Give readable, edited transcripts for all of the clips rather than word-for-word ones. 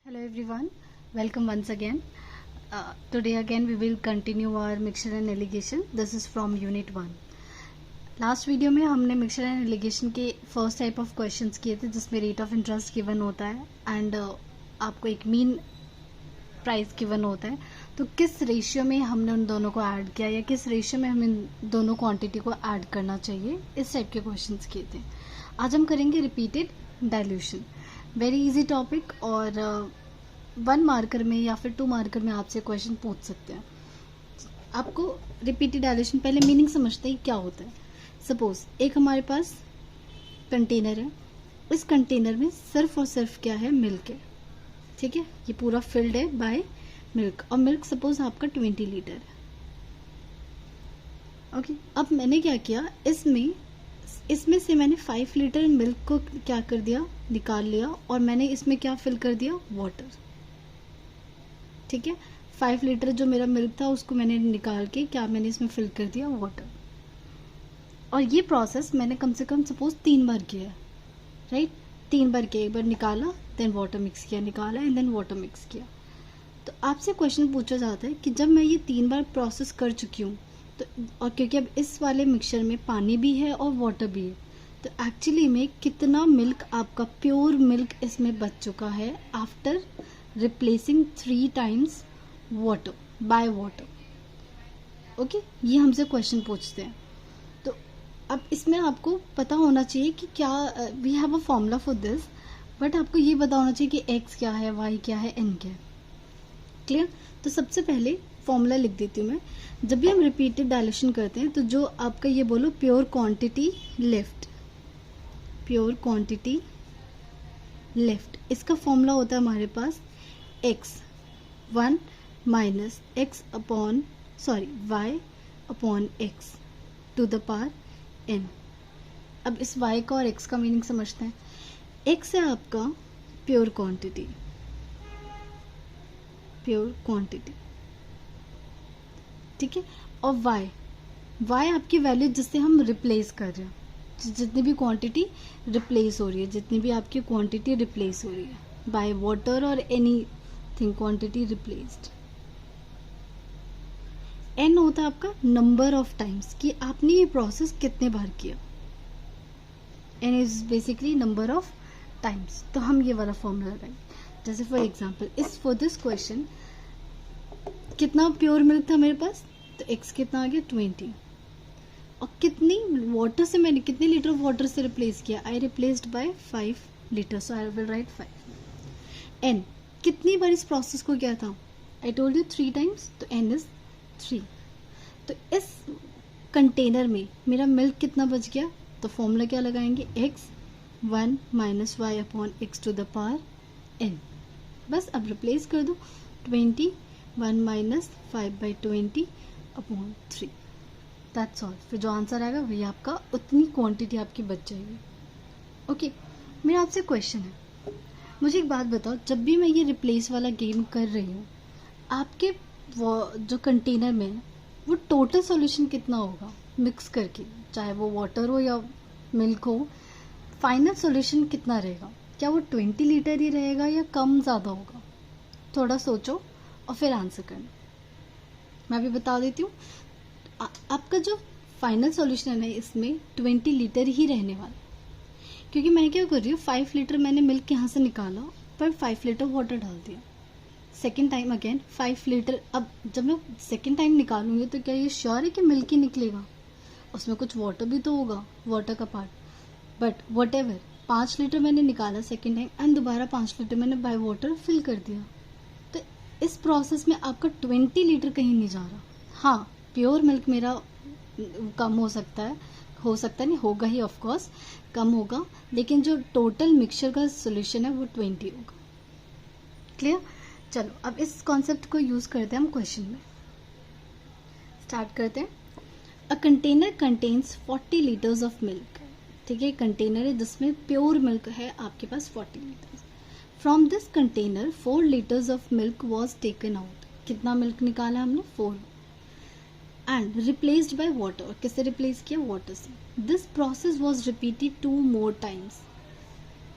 Hello everyone, welcome once again. Today again we will continue our mixture and alligation. This is from unit 1. Last video में हमने mixture and allegation के first type of questions किए थे जिसमें rate of interest given होता है and आपको एक मीन प्राइस गिवन होता है. तो किस रेशियो में हमने उन दोनों को ऐड किया या किस रेशियो में हमें इन दोनों क्वांटिटी को ऐड करना चाहिए, इस टाइप के क्वेश्चंस किए थे. आज हम करेंगे repeated dilution. Very easy topic और 1 मार्कर में या फिर 2 मार्कर में आपसे क्वेश्चन पूछ सकते हैं. आपको रिपीटेड डाइल्यूशन पहले मीनिंग समझते ही क्या होता है. सपोज एक हमारे पास कंटेनर है, इस कंटेनर में सिर्फ और सिर्फ क्या है, मिल्क है. ठीक है, ये पूरा फिल्ड है बाय मिल्क और मिल्क सपोज आपका 20 लीटर है. ओके, अब मैंने क्या किया, इसमें से मैंने 5 लीटर मिल्क को क्या कर दिया, निकाल लिया और मैंने इसमें क्या फिल कर दिया, वाटर. ठीक है, 5 लीटर जो मेरा मिल्क था उसको मैंने निकाल के क्या मैंने इसमें फिल कर दिया, वाटर. और ये प्रोसेस मैंने कम से कम सपोज 3 बार किया है, राइट. 3 बार किया, एक बार निकाला देन वाटर मिक्स किया, निकाला एंड देन वाटर मिक्स किया. तो आपसे क्वेश्चन पूछा जाता है कि जब मैं ये 3 बार प्रोसेस कर चुकी हूँ तो, और क्योंकि अब इस वाले मिक्सचर में पानी भी है और वाटर भी है, तो एक्चुअली में कितना मिल्क आपका प्योर मिल्क इसमें बच चुका है after replacing 3 times water by water. Okay, ये हमसे क्वेश्चन पूछते हैं. तो अब इसमें आपको पता होना चाहिए कि क्या we have a formula for this, but आपको ये पता होना चाहिए कि x क्या है, y क्या है, n क्या है. क्लियर. तो सबसे पहले फॉर्मूला लिख देती हूँ मैं. जब भी हम रिपीटेड डायल्यूशन करते हैं तो जो आपका ये बोलो pure quantity left, pure quantity left, इसका फॉर्मूला होता है हमारे पास x1 minus x upon y upon x to the power n. अब इस y का और x का मीनिंग समझते हैं. x है आपका प्योर क्वांटिटी, प्योर क्वांटिटी. ठीक है, और y आपकी वैल्यू जिससे हम रिप्लेस कर रहे हैं, जितनी भी क्वांटिटी रिप्लेस हो रही है, जितनी भी आपकी क्वांटिटी रिप्लेस हो रही है बाय वाटर और एनीथिंग क्वांटिटी रिप्लेस्ड. n होता है आपका नंबर ऑफ टाइम्स कि आपने ये प्रोसेस कितने बार किया. n is basically number of times. तो हम ये वाला फॉर्मूला लगाएंगे. जैसे फॉर एग्जांपल इस फॉर दिस क्वेश्चन कितना प्योर मिल्क था मेरे पास, तो x कितना आ गया 20. और कितनी वाटर से मैंने कितने लीटर ऑफ वाटर से रिप्लेस किया, I replaced by 5 litre, so I will write 5. n कितनी बार इस प्रोसेस को किया था, आई टोल्ड यू 3 टाइम्स, तो n इज 3. तो इस कंटेनर में मेरा मिल्क कितना बच गया, तो फॉर्मूला क्या लगाएंगे, x1 minus y upon x to the power n. बस अब रिप्लेस कर दो, 20 1 माइनस 5/20 अपॉन 3. That's all. फिर जो आंसर आएगा वही आपका, उतनी क्वांटिटी आपकी बच जाएगी. ओके, मेरा आपसे क्वेश्चन है, मुझे एक बात बताओ, जब भी मैं ये रिप्लेस वाला गेम कर रही हूँ, आपके वो जो कंटेनर में है वो टोटल सॉल्यूशन कितना होगा मिक्स करके, चाहे वो वाटर हो या मिल्क हो, फाइनल सॉल्यूशन कितना रहेगा. क्या वो 20 लीटर ही रहेगा या कम ज़्यादा होगा. थोड़ा सोचो और फिर आंसर करना. मैं भी बता देती हूँ, आपका जो फाइनल सॉल्यूशन है इसमें 20 लीटर ही रहने वाला, क्योंकि मैं क्या कर रही हूँ, 5 लीटर मैंने मिल्क यहाँ से निकाला पर 5 लीटर वाटर डाल दिया. Second time again 5 litre. अब जब मैं सेकेंड टाइम निकालूंगी तो क्या ये श्योर है कि मिल्क ही निकलेगा, उसमें कुछ वाटर भी तो होगा, वाटर का part. But what ever, 5 litre मैंने निकाला सेकेंड टाइम एंड दोबारा 5 लीटर मैंने बाय वाटर फिल कर दिया. तो इस प्रोसेस में आपका 20 लीटर कहीं नहीं जा रहा. हाँ, प्योर मिल्क मेरा कम हो सकता है नहीं, होगा ही ऑफ कोर्स, कम होगा, लेकिन जो टोटल मिक्सचर का सोल्यूशन है वो 20 होगा. क्लियर. चलो अब इस कॉन्सेप्ट को यूज करते हैं हम क्वेश्चन में. स्टार्ट करते हैं. A container contains 40 litres of milk. ठीक है, कंटेनर है जिसमें प्योर मिल्क है आपके पास 40 litres. From this container 4 litres of milk was taken out. कितना मिल्क निकाला हमने, 4. And replaced by water. किससे रिप्लेस किया, वाटर से. This process was repeated 2 more times.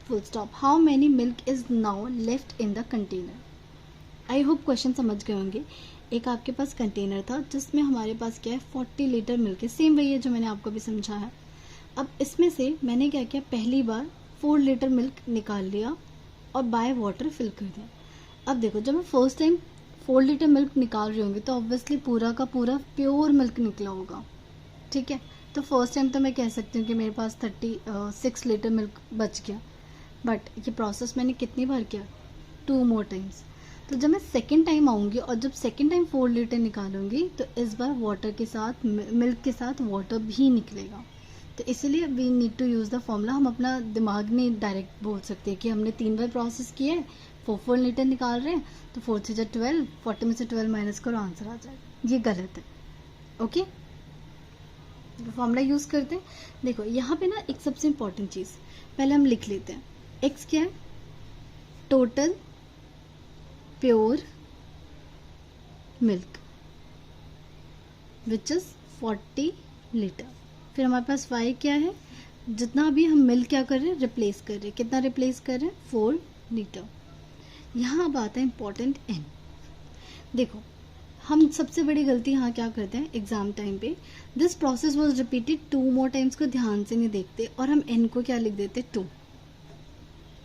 Full stop. How many milk is now left in the container. I hope question समझ गए होंगे. एक आपके पास कंटेनर था जिसमें हमारे पास क्या है 40 लीटर मिल्क है. सेम वही है जो मैंने आपको भी समझाया. अब इसमें से मैंने क्या किया, पहली बार 4 लीटर मिल्क निकाल लिया और बाय वाटर फिल कर दिया. अब देखो, जब मैं फर्स्ट टाइम 4 लीटर मिल्क निकाल रही होंगी तो ऑब्वियसली पूरा का पूरा प्योर मिल्क निकला होगा. ठीक है, तो फर्स्ट टाइम तो मैं कह सकती हूँ कि मेरे पास 36 लीटर मिल्क बच गया. बट ये प्रोसेस मैंने कितनी बार किया, 2 मोर टाइम्स. तो जब मैं सेकेंड टाइम आऊँगी और जब सेकेंड टाइम 4 लीटर निकालूंगी तो इस बार वाटर के साथ, मिल्क के साथ वाटर भी निकलेगा. तो इसलिए we need to use the formula. हम अपना दिमाग नहीं डायरेक्ट बोल सकते कि हमने 3 बार प्रोसेस किया है, 4 लीटर निकाल रहे हैं, तो 4 से 12, 40 में से 12 माइनस करो, आंसर आ जाएगा. ये गलत है. ओके, फॉर्मूला यूज़ करते हैं. देखो यहाँ पे ना एक सबसे इम्पॉर्टेंट चीज़ पहले हम लिख लेते हैं. एक्स क्या है, total pure milk which is 40 litre. फिर हमारे पास y क्या है, जितना भी हम मिल्क क्या कर रहे हैं, रिप्लेस कर रहे हैं. कितना रिप्लेस कर रहे हैं, 4 लीटर. यहाँ अब आता है इम्पॉर्टेंट n. देखो हम सबसे बड़ी गलती यहाँ क्या करते हैं एग्जाम टाइम पे, this process was repeated 2 more times को ध्यान से नहीं देखते और हम n को क्या लिख देते, 2.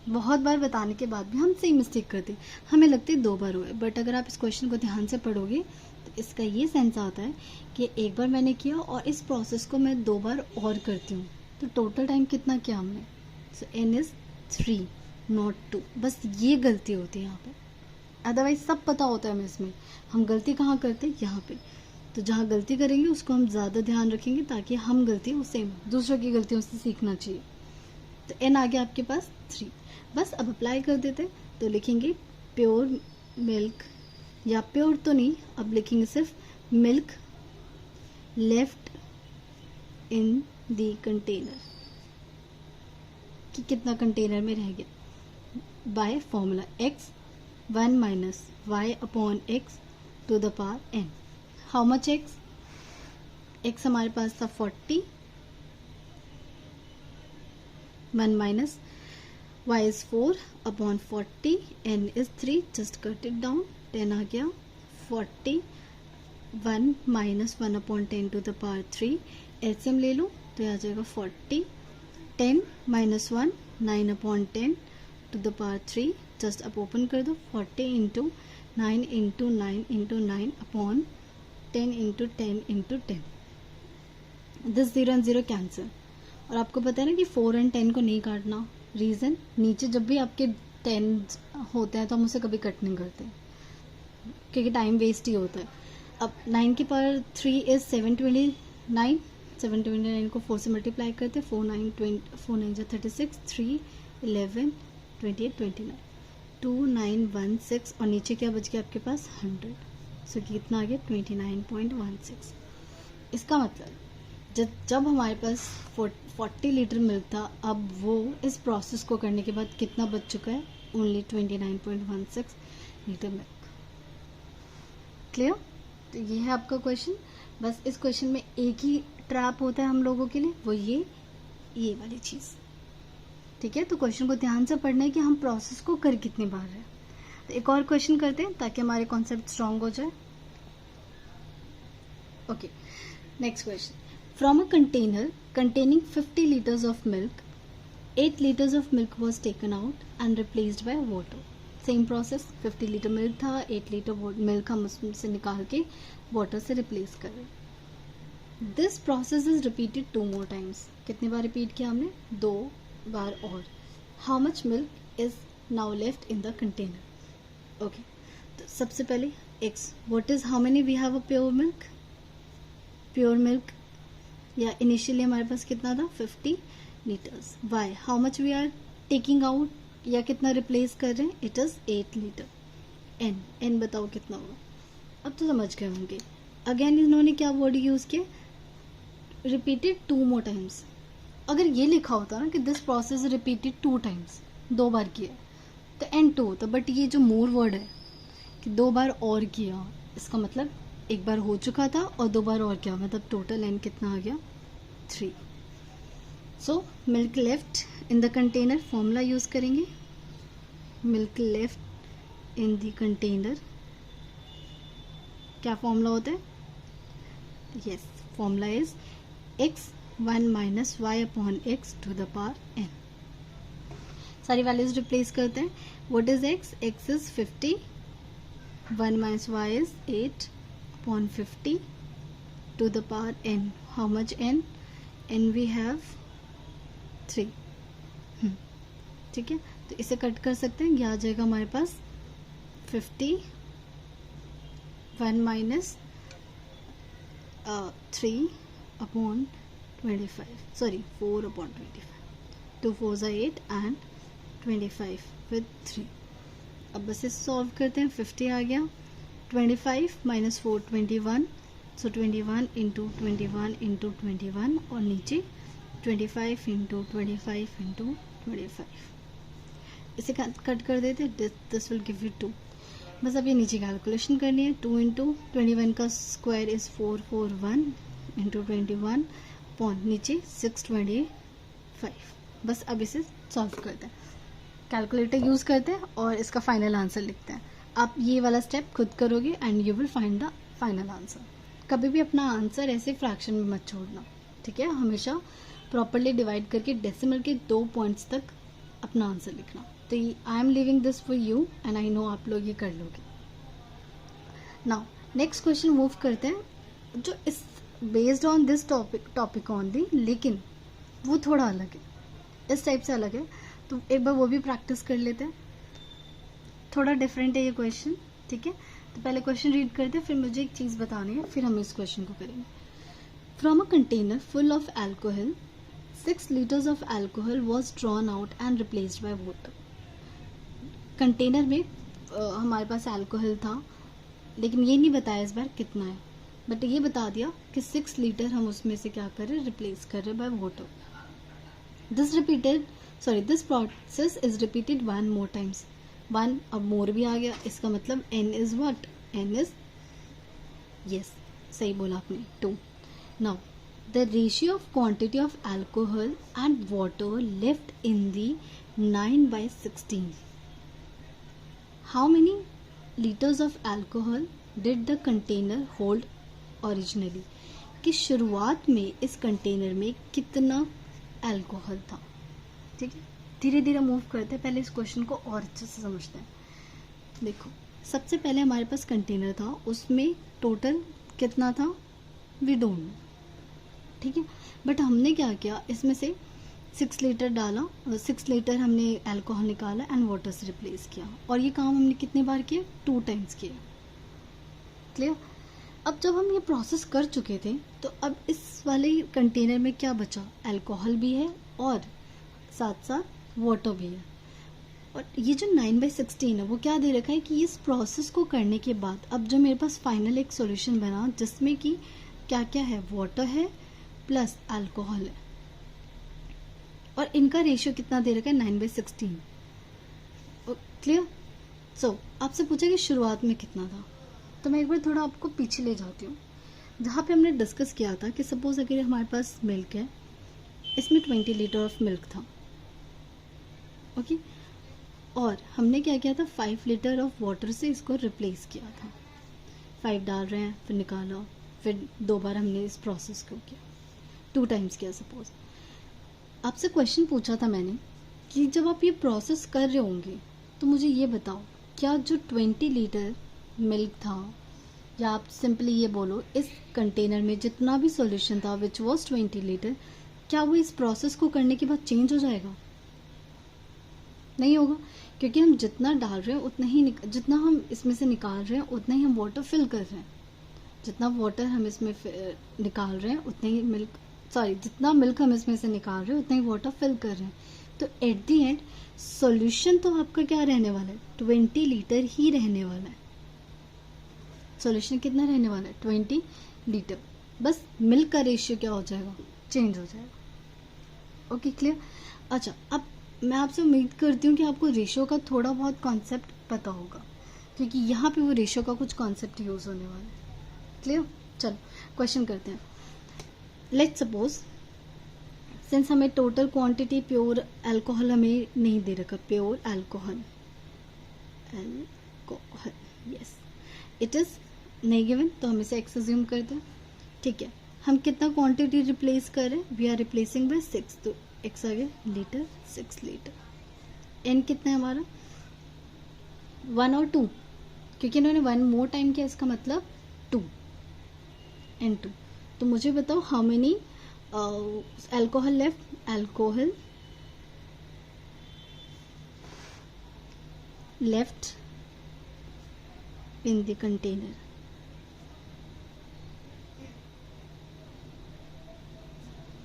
बहुत बार बताने के बाद भी हम सेम मिस्टेक करते हैं, हमें लगते 2 बार हुए. बट अगर आप इस क्वेश्चन को ध्यान से पढ़ोगे तो इसका ये सेंस आता है कि एक बार मैंने किया और इस प्रोसेस को मैं 2 बार और करती हूँ, तो टोटल टाइम कितना किया हमने. सो n इज 3 नॉट 2. बस ये गलती होती है यहाँ पे. अदरवाइज सब पता होता है हमें. इसमें हम गलती कहाँ करते हैं, यहाँ पे. तो जहाँ गलती करेंगे उसको हम ज़्यादा ध्यान रखेंगे ताकि हम गलती उससे दूसरों की गलतियों से सीखना चाहिए. तो n आ गया आपके पास 3. बस अब अप्लाई कर देते. तो लिखेंगे प्योर मिल्क, या प्योर तो नहीं, अब लिखेंगे सिर्फ milk left in the container, कि कितना कंटेनर में रह गया, by formula x 1 minus y upon x to the power n. How much x हमारे पास था 40, 1 minus y is 4 upon 40, n is 3, just cut it down, 10 आ गया, 40, 1 minus 1 upon 10 to the power 3, LCM ले लो तो ये आ जाएगा 40, 10 minus 1, 9 upon 10 to the power 3, just अब open कर दो, 40 into 9 into 9 into 9 upon 10 into 10 into 10. this 0 and 0 cancel. और आपको पता है ना कि 4 and 10 को नहीं काटना. रीज़न, नीचे जब भी आपके 10 होते हैं तो हम उसे कभी कट नहीं करते क्योंकि टाइम वेस्ट ही होता है. अब 9 की पावर 3 इज 729, 729 को 4 से मल्टीप्लाई करते हैं, 4 9 जा 36, 3 11 28 29, 2916 और नीचे क्या बच गया आपके पास 100. सो कितना आ गया 29.16. इसका मतलब जब हमारे पास 40 लीटर मिल्क था, अब वो इस प्रोसेस को करने के बाद कितना बच चुका है, ओनली 29.16 लीटर मिल्क. क्लियर. तो ये है आपका क्वेश्चन. बस इस क्वेश्चन में एक ही ट्रैप होता है हम लोगों के लिए, वो ये वाली चीज़. ठीक है, तो क्वेश्चन को ध्यान से पढ़ना है कि हम प्रोसेस को कर कितनी बार रहे हैं. तो एक और क्वेश्चन करते हैं ताकि हमारे कॉन्सेप्ट स्ट्रांग हो जाए. Okay, next question. From a container containing 50 liters of milk, 8 liters of milk was taken out and replaced by water. Same process, 50 litre milk था, 8 लीटर मिल्क हम उसमें से निकाल के वाटर से रिप्लेस कर रहे हैं. This process is repeated 2 more times. कितनी बार रिपीट किया हमने, 2 बार और. How much milk is now left in the container. Okay, तो सबसे पहले x, what is, how many we have a pure milk. Pure milk या इनिशियली हमारे पास कितना था 50 litres. Y, how much we are taking out या कितना रिप्लेस कर रहे हैं, इट इज़ 8 लीटर. एन बताओ कितना होगा. अब तो समझ गए होंगे. अगेन इन्होंने क्या वर्ड यूज़ किया, रिपीटेड 2 more times. अगर ये लिखा होता ना कि दिस प्रोसेस रिपीटेड 2 times, 2 बार किया, तो N2 होता. बट ये जो मोर वर्ड है कि 2 बार और किया, इसका मतलब एक बार हो चुका था और 2 बार और किया, मतलब टोटल N कितना आ गया 3. So milk left in the container, formula use करेंगे, milk left in the container, क्या फॉर्मूला होता है? Yes, formula is x 1 minus y upon x to the power n। सारी वैल्यूज रिप्लेस करते हैं। What is x? x is 50, 1 minus y is 8 upon 50 to the power n। How much n? n we have 3। ठीक है, तो इसे cut कर सकते हैं, क्या आ जाएगा हमारे पास 50, 1 माइनस 3 अपॉन 25, सॉरी 4 अपॉन 25, 2 4 ज़ा 8 एंड 25 विद 3। अब बस इसे सॉल्व करते हैं, 50 आ गया, 25 माइनस 4 21, सो 21 इंटू 21 इंटू 21 और नीचे 25 इंटू 25 इंटू 25। इसे कट कर देते, दिस विल गिव यू 2। बस अब ये नीचे कैलकुलेशन करनी है। 2 इंटू 21 का स्क्वायर इज 441 इंटू 21 पॉइंट नीचे 625। बस अब इसे सॉल्व करते हैं, कैलकुलेटर यूज़ करते हैं और इसका फाइनल आंसर लिखते हैं। आप ये वाला स्टेप खुद करोगे and you will find the final answer. कभी भी अपना आंसर ऐसे फ्रैक्शन में मत छोड़ना, ठीक है? हमेशा प्रॉपरली डिवाइड करके डेसिमल के 2 पॉइंट्स तक अपना आंसर लिखना। तो I am living this for you and I know आप लोग ये कर लोगे। नाउ नेक्स्ट क्वेश्चन मूव करते हैं, जो इस based on this topic only, लेकिन वो थोड़ा अलग है, इस टाइप से अलग है, तो एक बार वो भी प्रैक्टिस कर लेते हैं। थोड़ा डिफरेंट है ये क्वेश्चन, ठीक है? तो पहले क्वेश्चन रीड करते हैं, फिर मुझे एक चीज़ बतानी है, फिर हम इस क्वेश्चन को करेंगे। From a container full of alcohol 6 liters of alcohol was drawn out and replaced by water। Container में हमारे पास अल्कोहल था, लेकिन ये नहीं बताया इस बार कितना है, बट ये बता दिया कि 6 लीटर हम उसमें से क्या कर रहे हैं, रिप्लेस कर रहे हैं by water. This process is repeated 1 more times। 1 अब मोर भी आ गया, इसका मतलब n is what? n is, yes सही बोला आपने, 2। Now the ratio of quantity of alcohol and water left in the 9/16। How many liters of alcohol did the container hold originally? कि शुरुआत में इस कंटेनर में कितना अल्कोहल था, ठीक है? धीरे धीरे मूव करते हैं, पहले इस क्वेश्चन को और अच्छे से समझते हैं। देखो, सबसे पहले हमारे पास कंटेनर था, उसमें टोटल कितना था वी डोंट नो, ठीक है? बट हमने क्या किया, इसमें से 6 लीटर डाला, 6 लीटर हमने अल्कोहल निकाला एंड वाटर से रिप्लेस किया, और ये काम हमने कितनी बार किया? 2 टाइम्स किया। क्लियर? अब जब हम ये प्रोसेस कर चुके थे, तो अब इस वाले कंटेनर में क्या बचा? अल्कोहल भी है और साथ साथ वाटर भी है। और ये जो 9/16 है वो क्या दे रखा है कि इस प्रोसेस को करने के बाद अब जो मेरे पास फाइनल एक सॉल्यूशन बना, जिसमें कि क्या क्या है? वाटर है प्लस अल्कोहल है, और इनका रेशियो कितना दे रखा है? 9/16। क्लियर? सो आपसे पूछा कि शुरुआत में कितना था, तो मैं एक बार थोड़ा आपको पीछे ले जाती हूँ, जहाँ पे हमने डिस्कस किया था कि सपोज अगर हमारे पास मिल्क है, इसमें 20 लीटर ऑफ मिल्क था, ओके? और हमने क्या किया था? 5 लीटर ऑफ वाटर से इसको रिप्लेस किया था। 5 डाल रहे हैं, फिर निकाला, फिर 2 बार हमने इस प्रोसेस को किया, 2 टाइम्स किया। सपोज आपसे क्वेश्चन पूछा था मैंने कि जब आप ये प्रोसेस कर रहे होंगे तो मुझे ये बताओ, क्या जो 20 लीटर मिल्क था, या आप सिंपली ये बोलो इस कंटेनर में जितना भी सॉल्यूशन था विच वॉज 20 लीटर, क्या वो इस प्रोसेस को करने के बाद चेंज हो जाएगा? नहीं होगा, क्योंकि हम जितना डाल रहे हैं उतना ही जितना हम इसमें से निकाल रहे हैं उतना ही हम वाटर फिल कर रहे हैं। जितना वाटर हम इसमें निकाल रहे हैं उतना ही मिल्क, सॉरी जितना मिल्क हम इसमें से निकाल रहे हैं उतना ही वाटर फिल कर रहे हैं। तो एट दी एंड सॉल्यूशन तो आपका क्या रहने वाला है? 20 लीटर ही रहने वाला है। सॉल्यूशन कितना रहने वाला है? 20 लीटर। बस मिल्क का रेशियो क्या हो जाएगा? चेंज हो जाएगा। Okay, clear? अच्छा, अब मैं आपसे उम्मीद करती हूँ कि आपको रेशियो का थोड़ा बहुत कॉन्सेप्ट पता होगा, क्योंकि यहाँ पे वो रेशियो का कुछ कॉन्सेप्ट यूज होने वाला है। क्लियर? चलो क्वेश्चन करते हैं। लेट्स सपोज सिंस हमें टोटल क्वांटिटी प्योर अल्कोहल हमें नहीं दे रखा, pure alcohol, yes it is नहीं गिवन, तो हम इसे एक्स अज्यूम करते हैं। ठीक है, हम कितना क्वांटिटी रिप्लेस कर रहे हैं, वी आर रिप्लेसिंग बाय 6, तो एक्स आ गया लीटर, 6 लीटर। एन कितना है हमारा 1 और 2, क्योंकि इन्होंने 1 मोर टाइम किया, इसका मतलब 2 एन 2। तो मुझे बताओ how many alcohol left, alcohol left in the container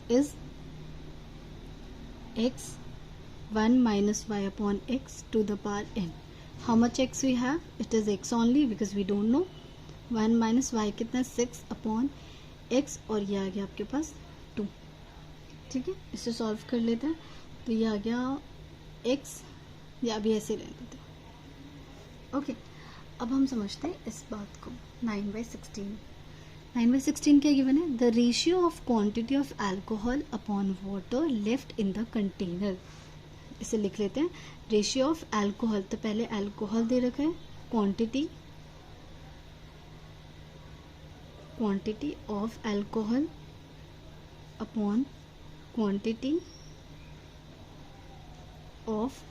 is x 1 minus y upon x to the power n. How much x we have? It is x only because we don't know. 1 minus y कितना 6 upon x, और ये आ गया आपके पास 2। ठीक है, इसे solve कर लेते हैं। तो ये आ गया x, या अभी ऐसे रह देते हैं। ओके, अब हम समझते हैं इस बात को। 9/16, 9/16 क्या गिवन है, the ratio of quantity of alcohol upon water left in the container. इसे लिख लेते हैं, रेशियो ऑफ अल्कोहल, तो पहले अल्कोहल दे रखा है, quantity of alcohol upon quantity of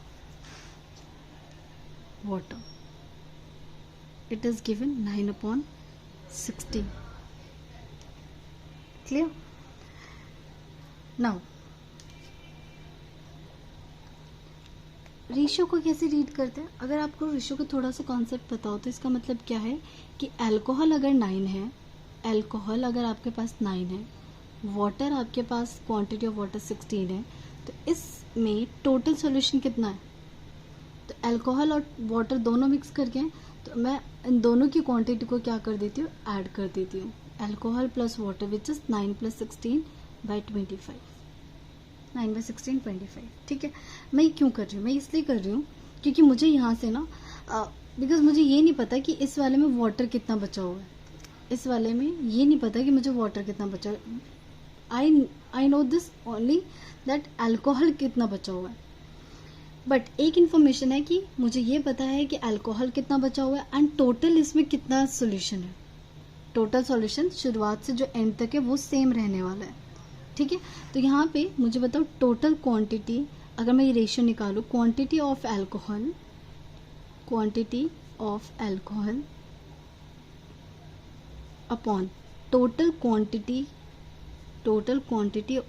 water, it is given 9/16. Clear? Now ratio को कैसे रीड करते हैं? अगर आपको रेशियो का थोड़ा सा कॉन्सेप्ट पता हो तो इसका मतलब क्या है कि अल्कोहल अगर 9 है, अल्कोहल अगर आपके पास 9 है, वाटर आपके पास क्वांटिटी ऑफ वाटर 16 है, तो इसमें टोटल सॉल्यूशन कितना है? तो अल्कोहल और वाटर दोनों मिक्स करके हैं, तो मैं इन दोनों की क्वांटिटी को क्या कर देती हूँ, ऐड कर देती हूँ। Alcohol plus water which is 9 + 16/25, 9/16 25। ठीक है, मैं ये क्यों कर रही हूँ, मैं इसलिए कर रही हूँ क्योंकि मुझे यहाँ से ना बिकॉज मुझे ये नहीं पता कि इस वाले में वाटर कितना बचा हुआ है, इस वाले में ये नहीं पता कि मुझे वाटर कितना बचा, I know this only that alcohol कितना बचा हुआ है। बट एक इन्फॉर्मेशन है कि मुझे ये पता है कि अल्कोहल कितना बचा हुआ है एंड टोटल इसमें कितना सॉल्यूशन है। टोटल सॉल्यूशन शुरुआत से जो एंड तक है वो सेम रहने वाला है। ठीक है, तो यहाँ पे मुझे बताओ टोटल क्वांटिटी, अगर मैं ये रेशियो निकालूँ, quantity of alcohol upon total quantity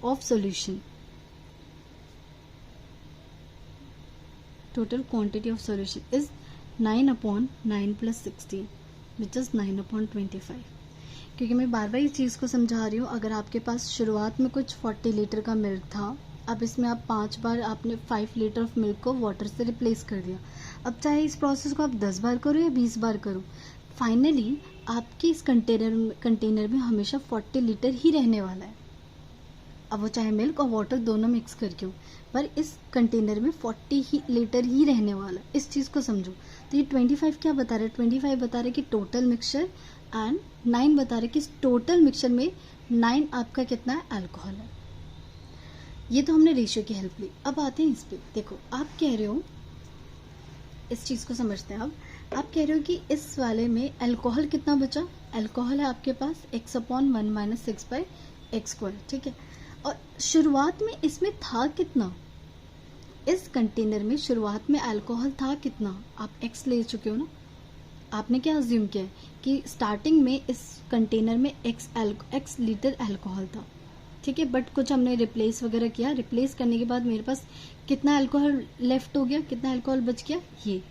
of solution, total quantity of solution is 9/9 + 16 which is 9/25। क्योंकि मैं बार बार इस चीज़ को समझा रही हूँ, अगर आपके पास शुरुआत में कुछ 40 लीटर का मिल्क था, अब इसमें आप 5 बार आपने 5 लीटर ऑफ मिल्क को वाटर से रिप्लेस कर दिया। अब चाहे इस प्रोसेस को आप 10 बार करो या 20 बार करो, फाइनली आपके इस कंटेनर में हमेशा 40 लीटर ही रहने वाला है। अब वो चाहे मिल्क और वाटर दोनों मिक्स करके हो, पर इस कंटेनर में 40 लीटर ही रहने वाला है। इस चीज़ को समझो। तो ये 25 क्या बता रहा है, 25 बता रहा है कि टोटल मिक्सचर, एंड 9 बता रहा है कि टोटल मिक्सचर में 9 आपका कितना है, अल्कोहल है। ये तो हमने रेशियो की हेल्प ली। अब आते हैं इस पे। देखो, आप कह रहे हो, इस चीज़ को समझते हैं। अब आप कह रहे हो कि इस वाले में अल्कोहल कितना बचा, अल्कोहल है आपके पास x/1 - 6/x²। ठीक है, और शुरुआत में इसमें था कितना, इस कंटेनर में शुरुआत में अल्कोहल था कितना, आप x ले चुके हो ना। आपने क्या अज्यूम किया कि स्टार्टिंग में इस कंटेनर में x लीटर अल्कोहल था। ठीक है, बट कुछ हमने रिप्लेस वगैरह किया, रिप्लेस करने के बाद मेरे पास कितना अल्कोहल लेफ्ट हो गया, कितना अल्कोहल बच गया, ये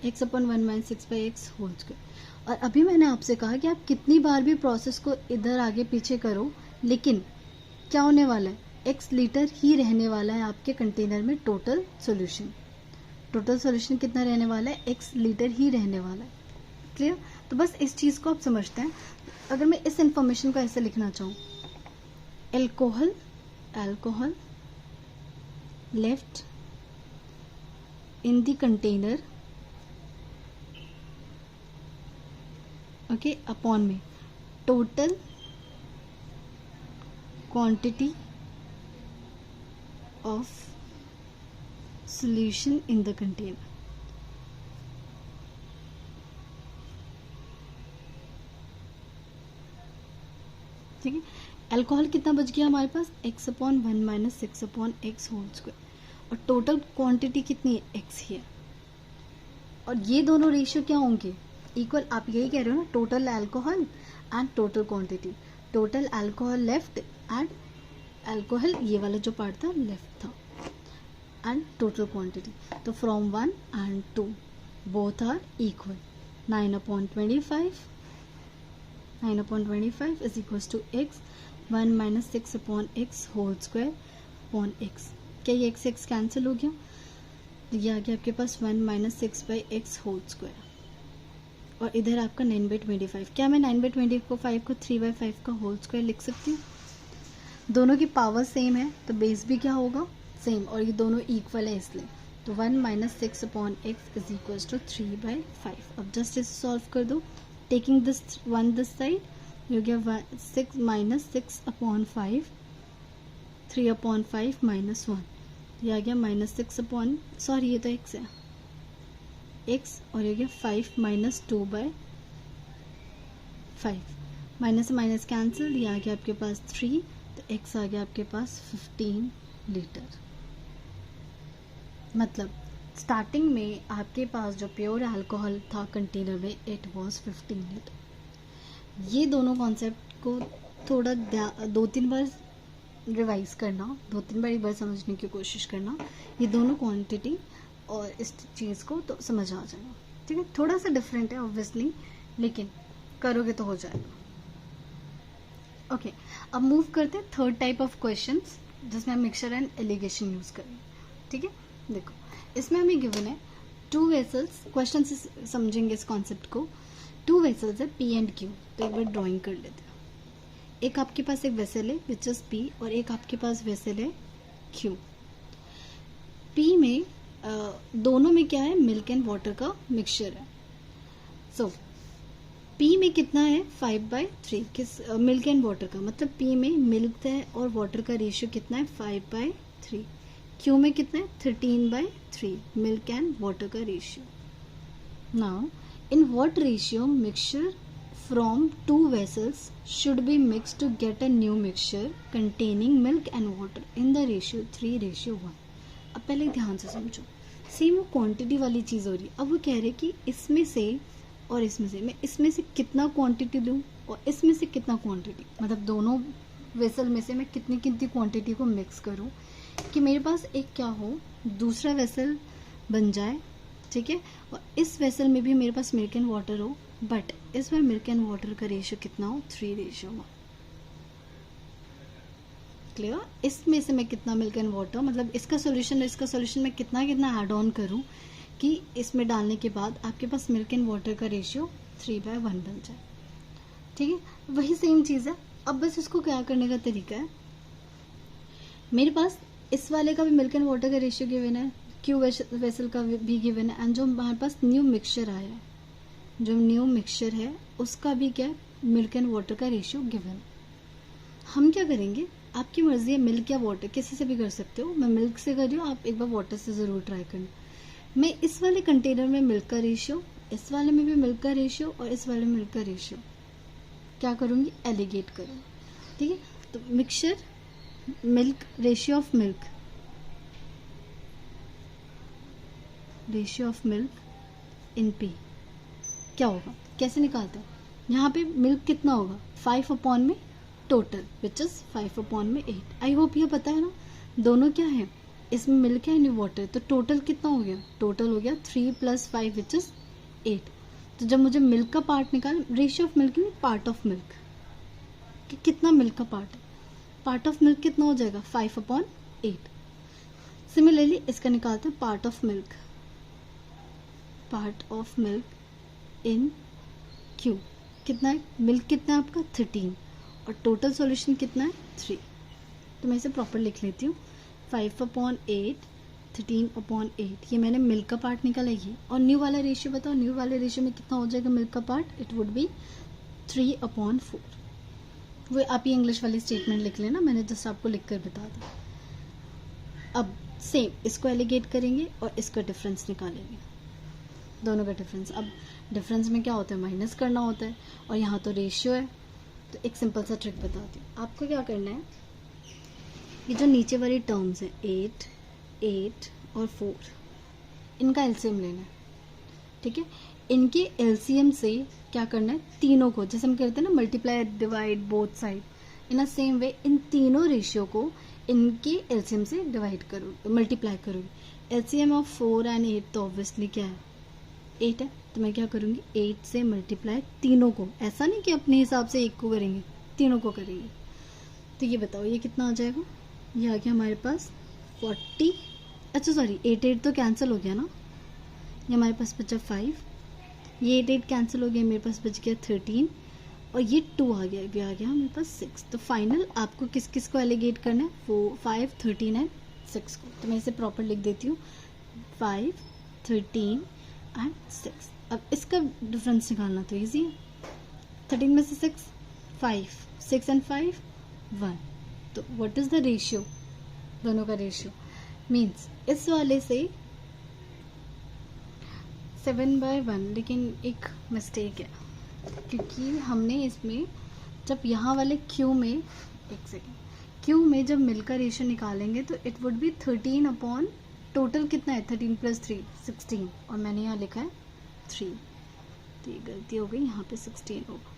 x/1 - 6/x²। और अभी मैंने आपसे कहा कि आप कितनी बार भी प्रोसेस को इधर आगे पीछे करो, लेकिन क्या होने वाला है, x लीटर ही रहने वाला है आपके कंटेनर में टोटल सॉल्यूशन। टोटल सॉल्यूशन कितना रहने वाला है, x लीटर ही रहने वाला है। क्लियर? तो बस इस चीज़ को आप समझते हैं। अगर मैं इस इंफॉर्मेशन को ऐसे लिखना चाहूँ, alcohol left in the container, okay, upon में total quantity of solution in the container. ठीक है, अल्कोहल कितना बच गया हमारे पास, x/1 minus 6/x whole square, और टोटल क्वांटिटी कितनी है, x ही है। और ये दोनों रेशियो क्या होंगे, इक्वल। आप यही कह रहे हो ना, total alcohol and total quantity. Total alcohol left and alcohol, ये वाला जो पार्ट था लेफ्ट था, एंड टोटल क्वांटिटी। तो from 1 and 2 both are equal. 9/25 is equals to x 1 minus 6/x whole square upon x। क्या ये x कैंसिल हो गया, तो ये आ गया आपके पास 1 minus 6/x whole square, और इधर आपका 9/25। क्या मैं 9/25 को 3/5 का होल स्क्वायर लिख सकती हूँ। दोनों की पावर सेम है तो बेस भी क्या होगा, सेम, और ये दोनों इक्वल है इसलिए। तो 1 minus 6/x is equals to 3/5। अब जस्ट इसे सॉल्व कर दो, taking this 1 this side, you get 6 minus 6/5, 3/5 minus 1, ये आ गया माइनस 6 सॉरी ये तो x है, x, और ये गया 5 minus 2/5, माइनस से माइनस कैंसिल, ये आ गया आपके पास 3, तो x आ गया आपके पास 15 लीटर। मतलब स्टार्टिंग में आपके पास जो प्योर अल्कोहल था कंटेनर में, इट वाज 15 लीटर। ये दोनों कॉन्सेप्ट को थोड़ा 2-3 बार रिवाइज करना, 2-3 बार समझने की कोशिश करना, ये दोनों क्वांटिटी और इस चीज़ को तो समझ आ जाएगा। ठीक है, थोड़ा सा डिफरेंट है ऑब्वियसली, लेकिन करोगे तो हो जाएगा। ओके, अब मूव करते हैं थर्ड टाइप ऑफ क्वेश्चंस, जिसमें हम मिक्सचर एंड एलिगेशन यूज़ करेंगे। ठीक है, देखो इसमें हमें गिवन है 2 वेसल्स, क्वेश्चन से समझेंगे इस कॉन्सेप्ट को। 2 वेसल्स है P एंड Q, तो एक बार ड्राइंग कर लेते हैं। एक आपके पास एक वेसल है विच इज P, और एक आपके पास वेसल है Q। P में दोनों में क्या है, मिल्क एंड वाटर का मिक्सचर है। सो P में कितना है, 5/3, किस मिल्क एंड वाटर का, मतलब P में मिल्क है और वाटर का रेशियो कितना है, 5/3। Q में कितना है, 13/3, मिल्क एंड वाटर का ratio. Now in what ratio mixture from 2 vessels should be mixed to get a new mixture containing milk and water in the ratio 3:1। अब पहले ध्यान से समझो, सेम वो क्वांटिटी वाली चीज़ हो रही है। अब वो कह रहे कि इसमें से और इसमें से, मैं इसमें से कितना क्वांटिटी लूँ और इसमें से कितना क्वांटिटी, मतलब दोनों वेसल में से मैं कितनी कितनी क्वांटिटी को मिक्स करूँ कि मेरे पास एक क्या हो, दूसरा वेसल बन जाए। ठीक है, और इस वेसल में भी मेरे पास मिल्क एंड वाटर हो, बट इसमें मिल्क एंड वाटर का रेशियो कितना हो, 3:1। क्लियर, इसमें से मैं कितना मिल्क एंड वाटर, मतलब इसका सॉल्यूशन और इसका सॉल्यूशन मैं कितना कितना ऐड ऑन करूं कि इसमें डालने के बाद आपके पास मिल्क एंड वाटर का रेशियो 3/1 बन जाए। ठीक है, वही सेम चीज़ है। अब बस इसको क्या करने का तरीका है, मेरे पास इस वाले का भी मिल्क एंड वाटर का रेशियो गिवन है, क्यू वेसल का भी गिवन है, एंड जो हमारे पास न्यू मिक्सचर आया है, जो न्यू मिक्सचर है उसका भी क्या, मिल्क एंड वाटर का रेशियो गिवन। हम क्या करेंगे, आपकी मर्जी है, मिल्क या वाटर किसी से भी कर सकते हो। मैं मिल्क से कर रही हूँ, आप एक बार वाटर से ज़रूर ट्राई करना। मैं इस वाले कंटेनर में मिल्क का रेशियो, इस वाले में भी मिल्क का रेशियो और इस वाले में मिल्क का रेशियो क्या करूँगी, एलिगेट करूँगी। ठीक है, तो mixture milk, ratio of milk in P क्या होगा, कैसे निकालते हैं। यहाँ पे मिल्क कितना होगा, 5 में total which is 5/8। I hope ये पता है ना, दोनों क्या है, इसमें मिल्क है एंड वाटर, तो टोटल कितना हो गया, टोटल हो गया 3 + 5 विच इज 8। तो जब मुझे मिल्क का पार्ट निकाल, रेशियो ऑफ मिल्क नहीं, पार्ट ऑफ मिल्क, कि कितना मिल्क का पार्ट है, पार्ट ऑफ मिल्क कितना हो जाएगा, 5/8। सिमिलरली इसका निकालते हैं part of milk in Q। कितना है, मिल्क कितना है आपका, 13, और टोटल सॉल्यूशन कितना है, 3। तो मैं इसे प्रॉपर लिख लेती हूँ, 5/8, 13/8, ये मैंने मिल्क का पार्ट निकाला ये। और न्यू वाला रेशियो बताओ, न्यू वाले रेशियो में कितना हो जाएगा मिल्क का पार्ट, इट वुड बी 3/4। वो आप ये इंग्लिश वाली स्टेटमेंट लिख लेना, मैंने जस्ट आपको लिख कर बता दी। अब सेम इसको एलिगेट करेंगे और इसका डिफरेंस निकालेंगे, दोनों का डिफरेंस। अब डिफरेंस में क्या होता है, माइनस करना होता है, और यहाँ तो रेशियो है। तो एक सिंपल सा ट्रिक बताती हूँ आपको। क्या करना है, ये जो नीचे वाली टर्म्स है 8, 8 और 4, इनका एलसीएम लेना है, ठीक है। इनके एलसीएम से क्या करना है, तीनों को, जैसे हम कहते हैं ना multiply divide both side, in a same way इन तीनों रेशियो को इनके एलसीएम से डिवाइड करो, मल्टीप्लाई करोगे। एलसीएम ऑफ 4 एंड 8 तो ऑब्वियसली क्या है, 8 है। तो मैं क्या करूँगी, 8 से मल्टीप्लाई तीनों को, ऐसा नहीं कि अपने हिसाब से एक को करेंगे, तीनों को करेंगे। तो ये बताओ ये कितना आ जाएगा, ये आ गया हमारे पास 40, अच्छा सॉरी 8 8 तो कैंसिल हो गया ना, ये हमारे पास बचा 5, ये 8 8 कैंसिल हो गया, मेरे पास बच गया 13, और ये 2 आ गया, ये आ गया मेरे पास 6। तो फाइनल आपको किस किस को एलिगेट करना है, 4, 5, 13 एंड 6 को। तो मैं इसे प्रॉपर लिख देती हूँ, 5, 13 एंड 6। अब इसका डिफरेंस निकालना तो ईजी है, 13 में से 6, 5, 6 एंड 5, 1। तो व्हाट इज़ द रेशियो, दोनों का रेशियो मीन्स इस वाले से 7/1, लेकिन एक मिस्टेक है, क्योंकि हमने इसमें जब यहाँ वाले क्यू में, एक सेकेंड, क्यू में जब मिलकर रेशियो निकालेंगे तो it would be 13 upon total कितना है, 13 + 3 16, और मैंने यहाँ लिखा है 3, तो ये गलती हो गई, यहाँ पे 16 होगा,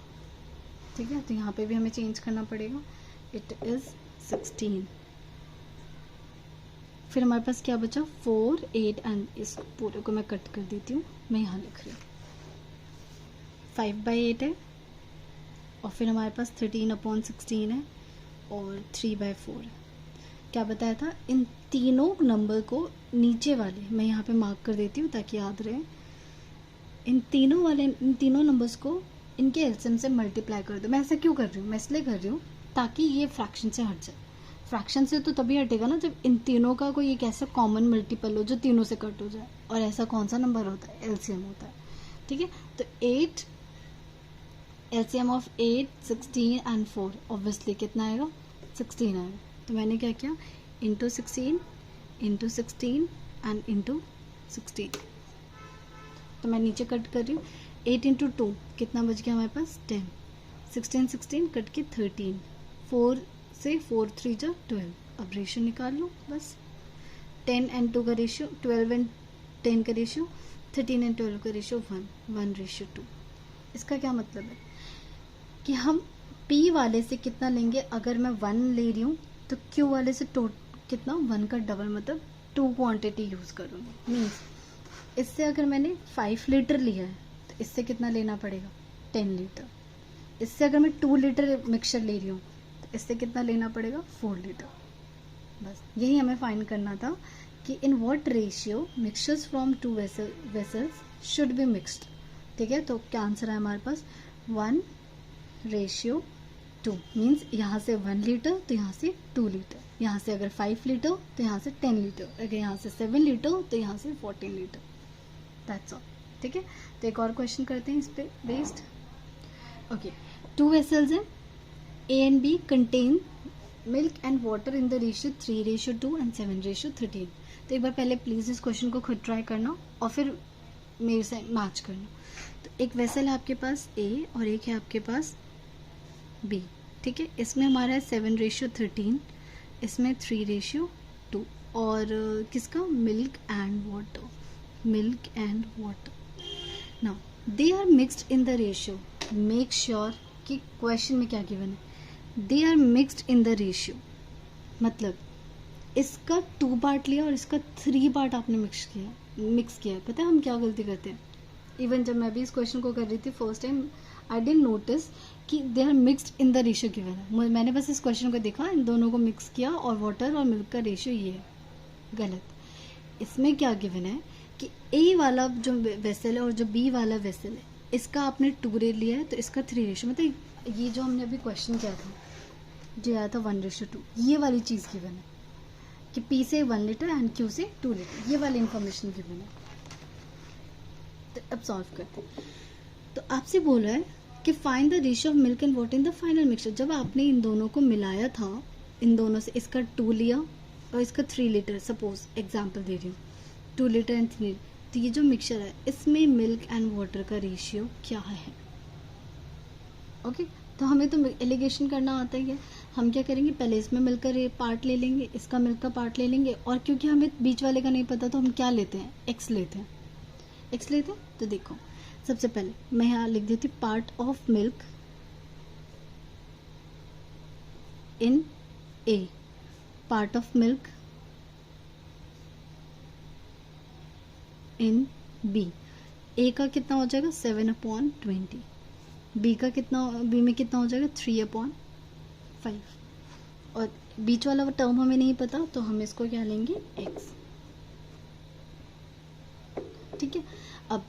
ठीक है। तो यहाँ पे भी हमें चेंज करना पड़ेगा, इट इज़ 16। फिर हमारे पास क्या बचा, 4, 8 एंड इस पूरे को मैं कट कर देती हूँ, मैं यहाँ लिख रही हूँ 5/8 है, और फिर हमारे पास 13/16 है, और 3/4 है। क्या बताया था, इन तीनों नंबर को नीचे वाले, मैं यहाँ पे मार्क कर देती हूँ ताकि याद रहे, इन तीनों नंबर्स को इनके एलसीएम से मल्टीप्लाई कर दो। मैं ऐसा क्यों कर रही हूँ, मैं इसलिए कर रही हूँ ताकि ये फ्रैक्शन से हट जाए। फ्रैक्शन से तो तभी हटेगा ना जब इन तीनों का कोई एक ऐसा कॉमन मल्टीपल हो जो तीनों से कट हो जाए, और ऐसा कौन सा नंबर होता है, एलसीएम होता है, ठीक है। तो 8, एलसीएम ऑफ 8, 16 एंड 4 ऑब्वियसली कितना आएगा, 16 आएगा। तो मैंने क्या किया, इंटू 16 एंड इंटू 16। तो मैं नीचे कट कर रही हूँ, 8 × 2 कितना बच गया हमारे पास, 10, 16 कट के 13, 4 से 4 3 जा 12। अब रेशियो निकाल लो बस, 10 एंड 2 का रेशियो, 12 एंड 10 का रेशियो, 13 एंड 12 का रेशियो 1:2। इसका क्या मतलब है कि हम P वाले से कितना लेंगे, अगर मैं 1 ले रही हूँ तो Q वाले से कितना, 1 का डबल, मतलब 2 क्वांटिटी यूज़ करूँगी। मीन्स इससे अगर मैंने 5 लीटर लिया है तो इससे कितना लेना पड़ेगा, 10 लीटर। इससे अगर मैं 2 लीटर मिक्सचर ले रही हूँ तो इससे कितना लेना पड़ेगा, 4 लीटर। बस यही हमें फाइंड करना था कि in what ratio mixtures from 2 vessels should be mixed, ठीक है। तो क्या आंसर है हमारे पास, 1:2। मीन्स यहाँ से 1 लीटर तो यहाँ से 2 लीटर, यहाँ से अगर 5 लीटर तो यहाँ से 10 लीटर, अगर यहाँ से 7 लीटर तो यहाँ से 14 लीटर। दैट्स ऑल, ठीक है। तो एक और क्वेश्चन करते हैं इस पे बेस्ड। ओके, 2 वेसल्स हैं, A and B contain milk and water in the ratio 3:2 and 7:13। तो एक बार पहले प्लीज़ इस क्वेश्चन को खुद ट्राई करना और फिर मेरे से मैच करना। तो एक वेसल है आपके पास A और एक है आपके पास B, ठीक है। इसमें हमारा है 7:13, इसमें 3:2, और किसका, milk and water. Now they are mixed in the ratio, make sure कि क्वेश्चन में क्या गिवन है, they are mixed in the ratio, मतलब इसका 2 पार्ट लिया और इसका 3 पार्ट आपने मिक्स किया। पता है हम क्या गलती करते हैं, इवन जब मैं भी इस क्वेश्चन को कर रही थी first time, I didn't notice कि they are mixed in the ratio given है। मैंने बस इस क्वेश्चन को देखा, इन दोनों को मिक्स किया और वाटर और मिल्क का रेशियो ये है, गलत। इसमें क्या गिवन है कि ए वाला जो वेसल है और जो बी वाला वेसल है, इसका आपने 2 लिया है तो इसका 3 रेशियो, मतलब ये जो हमने अभी क्वेश्चन किया था जो आया था 1:2, ये वाली चीज़ गिवन है कि P से 1 लीटर एंड Q से 2 लीटर, ये वाली इंफॉर्मेशन गिवन है। तो अब सॉल्व करते हैं। तो आपसे बोला है कि find the ratio of milk and water in the final mixture. जब आपने इन दोनों को मिलाया था, इन दोनों से इसका 2 लिया और इसका 3 लीटर, सपोज एग्जांपल दे रही हूँ, 2 लीटर एंड 3, तो ये जो मिक्सचर है इसमें मिल्क एंड वाटर का रेशियो क्या है? ओके, तो हमें तो एलिगेशन करना आता ही है। हम क्या करेंगे, पहले इसमें मिल्क का पार्ट ले लेंगे, इसका मिल्क का पार्ट ले लेंगे, और क्योंकि हमें बीच वाले का नहीं पता तो हम क्या लेते हैं, एक्स लेते हैं। एक्स लेते हैं तो देखो, सबसे पहले मैं यहाँ लिख देती हूँ part of milk in A, part of milk in B. A का कितना हो जाएगा 7/20, बी का कितना, बी में कितना हो जाएगा 3/5, और बीच वाला टर्म हमें नहीं पता तो हम इसको क्या लेंगे, एक्स। ठीक है, अब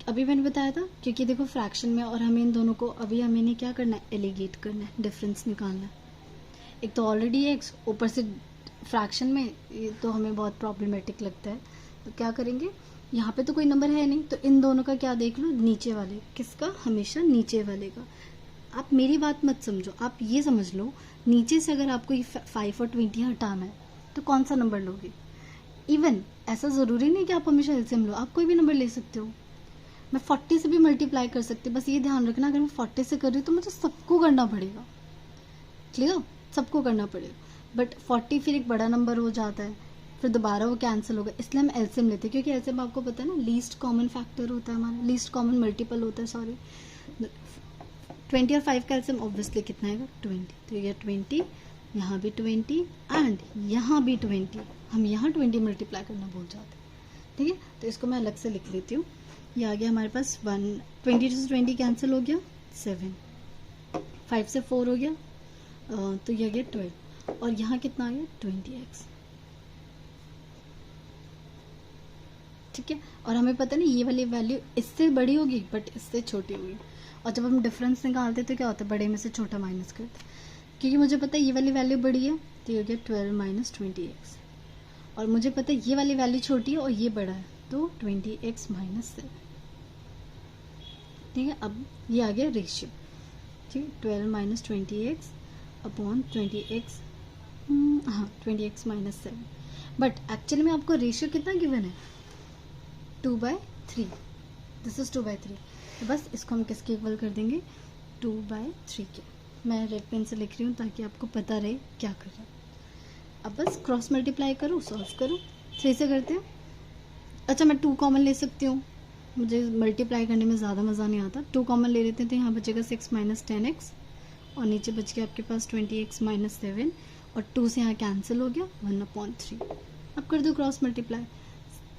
अभी मैंने बताया था क्योंकि देखो फ्रैक्शन में, और हमें इन दोनों को अभी हमें नहीं क्या करना है, एलिगेट करना है, डिफरेंस निकालना है। एक तो ऑलरेडी एक्स, ऊपर से फ्रैक्शन में, ये तो हमें बहुत प्रॉब्लमेटिक लगता है। तो क्या करेंगे, यहाँ पे तो कोई नंबर है नहीं, तो इन दोनों का क्या देख लो, नीचे वाले, किसका, हमेशा नीचे वाले का। आप मेरी बात मत समझो, आप ये समझ लो, नीचे से अगर आपको ये 5 और 20 हटाना है तो कौन सा नंबर लोगे। इवन ऐसा ज़रूरी नहीं कि आप हमेशा एलसीएम लो, आप कोई भी नंबर ले सकते हो। मैं 40 से भी मल्टीप्लाई कर सकती हूँ, बस ये ध्यान रखना अगर मैं 40 से कर रही हूँ तो मुझे सबको करना पड़ेगा, क्लियर, सबको करना पड़ेगा। बट 40 फिर एक बड़ा नंबर हो जाता है, फिर दोबारा वो कैंसिल होगा, इसलिए हम एलसीएम लेते हैं, क्योंकि एलसीएम आपको पता है ना, लीस्ट कॉमन फैक्टर होता है हमारा, लीस्ट कॉमन मल्टीपल होता है, सॉरी। 20 और 5 का एलसीएम ऑब्वियसली कितना आएगा, 20, तो ये 20, यहाँ भी 20 एंड यहाँ भी 20, हम यहाँ 20 मल्टीप्लाई करना भूल जाते हैं। ठीक है, तो इसको मैं अलग से लिख लेती हूँ। ये आ गया हमारे पास 1, 20 से 20 कैंसिल हो गया 7, 5 से 4 हो गया, तो ये आ गया 12, और यहाँ कितना आ गया 20x। ठीक है, और हमें पता नहीं ये वाली वैल्यू इससे बड़ी होगी बट इससे छोटी होगी, और जब हम डिफरेंस निकालते तो क्या होता है, बड़े में से छोटा माइनस करते, क्योंकि मुझे पता है ये वाली वैल्यू बड़ी है, तो ये हो गया 12 - 20x, और मुझे पता है ये वाली वैल्यू छोटी है और ये बड़ा है, तो 20x - 7। ठीक है, अब ये आ गया रेशियो। ठीक है, 12 - 20x अपॉन 20x, हाँ 20x - 7, बट एक्चुअली में आपको रेशियो कितना गिवन है, 2/3, दिस इज 2/3, तो बस इसको हम किसके इक्वल कर देंगे, 2/3 के। मैं रेड पेन से लिख रही हूँ ताकि आपको पता रहे क्या कर रहा है। अब बस क्रॉस मल्टीप्लाई करो, सॉल्व करो, 3 से करते हैं। अच्छा, मैं 2 कॉमन ले सकती हूँ, मुझे मल्टीप्लाई करने में ज़्यादा मज़ा नहीं आता, 2 कॉमन ले लेते हैं, तो यहाँ बचेगा 6 - 10x, और नीचे बच गया आपके पास 20x - 7, और 2 से यहाँ कैंसिल हो गया 1/3। अब कर दो क्रॉस मल्टीप्लाई,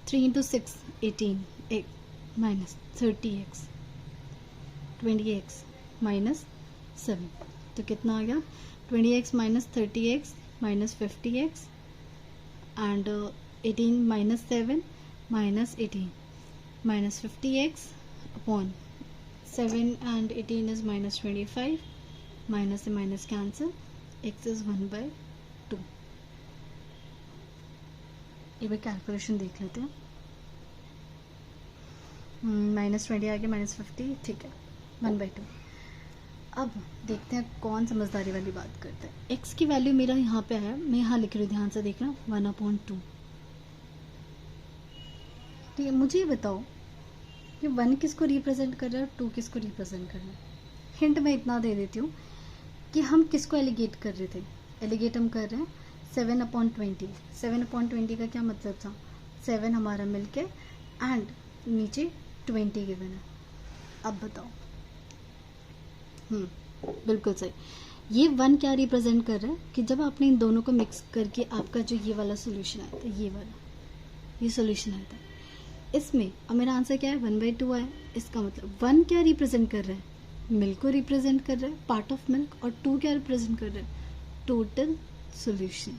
3 × 6 18 -30x, 20x - 7, तो कितना आ गया 20x - 30x - 50x and 18 - 7 - 18 - 50x upon 7 and 18 is -25, minus से minus cancel, x is 1/2। एक बार कैलकुलेशन देख लेते हैं, -20 आ गया -50, ठीक है 1/2। अब देखते हैं कौन समझदारी वाली बात करता है। x की वैल्यू मेरा यहाँ पे है, मैं यहाँ लिख रही हूँ, ध्यान से देखना, 1/2। ठीक है, मुझे ये बताओ कि 1 किसको रिप्रेजेंट कर रहा है और 2 किसको रिप्रेजेंट कर रहा है। हिंट मैं इतना दे देती हूँ कि हम किसको एलिगेट कर रहे थे, एलिगेट हम कर रहे हैं 7/20। 7/20 का क्या मतलब था, 7 हमारा मिलके एंड नीचे 20 गिवन है। अब बताओ, बिल्कुल सही, ये 1 क्या रिप्रेजेंट कर रहा है कि जब आपने इन दोनों को मिक्स करके आपका जो ये वाला सोल्यूशन आया था, ये वाला, ये सोल्यूशन आया था, इसमें अब मेरा आंसर क्या है 1/2 आया। इसका मतलब 1 क्या रिप्रेजेंट कर रहा है, मिल्क को रिप्रेजेंट कर रहा है, पार्ट ऑफ मिल्क, और 2 क्या रिप्रेजेंट कर रहा है, टोटल सॉल्यूशन।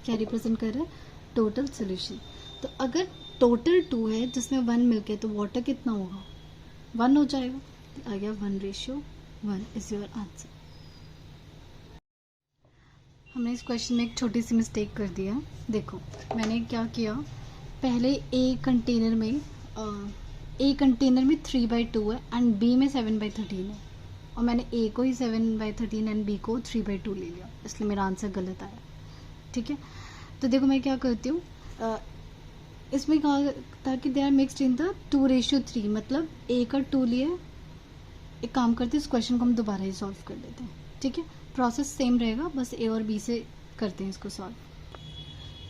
क्या रिप्रेजेंट कर रहा है, टोटल सॉल्यूशन। तो अगर टोटल 2 है जिसमें 1 मिल्क है, तो वाटर कितना होगा, 1 हो जाएगा, तो आ गया 1:1 इज योर आंसर। हमने इस क्वेश्चन में एक छोटी सी मिस्टेक कर दिया। देखो मैंने क्या किया, पहले ए कंटेनर में 3/2 है एंड बी में 7/13 है, और मैंने ए को ही 7/13 एंड बी को 3/2 ले लिया, इसलिए मेरा आंसर गलत आया। ठीक है, तो देखो मैं क्या करती हूँ, इसमें कहा था कि they are mixed in the 2:3, मतलब ए का 2 लिए। एक काम करते हैं, इस क्वेश्चन को हम दोबारा ही सॉल्व कर लेते हैं। ठीक है, प्रोसेस सेम रहेगा, बस ए और बी से करते हैं इसको सॉल्व।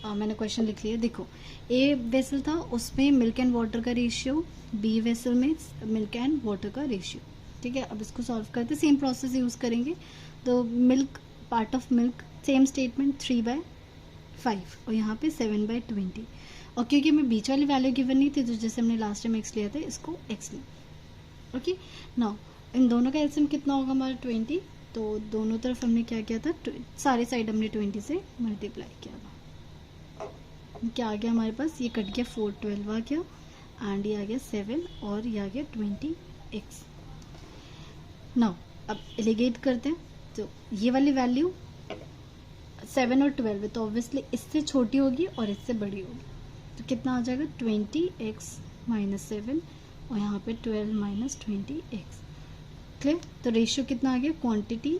मैंने क्वेश्चन लिख लिया। देखो, ए वेसल था, उसमें मिल्क एंड वाटर का रेशियो, बी वेसल में मिल्क एंड वाटर का रेशियो। ठीक है, अब इसको सॉल्व करते, सेम प्रोसेस यूज़ करेंगे। तो milk, part of milk, same statement 3/5 और यहाँ पे 7/20। और क्योंकि हमें बीच वाली वैल्यू गिवन नहीं थी, तो जैसे हमने लास्ट टाइम एक्स लिया था, इसको एक्स लिया। ओके, नाउ इन दोनों का एलसीएम कितना होगा हमारा 20। तो दोनों तरफ हमने क्या किया था, सारे साइड हमने 20 से मल्टीप्लाई किया था। क्या आ गया हमारे पास, ये कट गया, 4 12 आ गया एंड ये आ गया 7 और ये आ गया 20x। नाउ अब एलिगेट करते हैं। तो ये वाली वैल्यू 7 और 12 है, तो ऑब्वियसली इससे छोटी होगी और इससे बड़ी होगी। तो कितना आ जाएगा, 20x - 7 और यहाँ पे 12 - 20x। क्लियर। तो रेशियो कितना आ गया, quantity